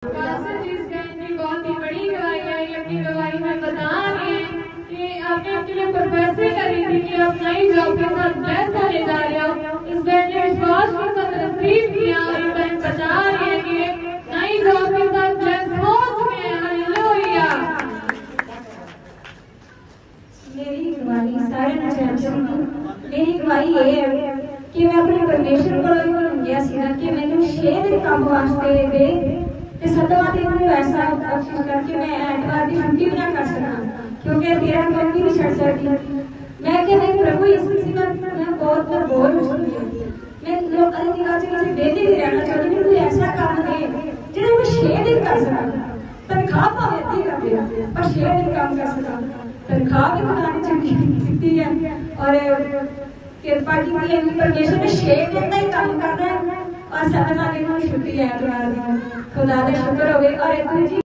Master जी की बहुत ही बड़ी गवाही है। अपनी गवाही में बता रहे हैं कि आपने अपने लिए प्रोफेसर करी थी कि आप नई जॉब के साथ ब्लेस होने जा रहे हो। इस बहन ने विश्वास के साथ रिसीव किया और ये बहन बता रही है कि नई जॉब के साथ ब्लेस हो चुके हैं। हालेलुया। मेरी गवाही सारे चर्च मेरी गवाही ये है कि मैं अपने परमेश्वर को मंगिया सीगा कि मैंने 6 दिन काम वास्ते दे ते 7वां दिन मैं ऐसा बख्शिश करके मैं एतवार की छुट्टी भी ना कर सका क्योंकि तेरा काम भी नहीं छड़ सकती। मैं कहते प्रभु यीशु मसीह मैं बहुत बोल चुकी हूं। मैं लोग की बात से बेटी भी रहना चाहती हूं। कोई ऐसा काम दे जिसे मैं 6 दिन कर सका। तनख्वाह भावे दी कर दे पर 6 दिन काम कर सका। तनख्वाह भी खुदा ने चंगी है और कृपा की परमेश्वर ने 6 दिन का ही काम करना है और 7वां दिन छुट्टी है। खुदा का शुक्र होवे। और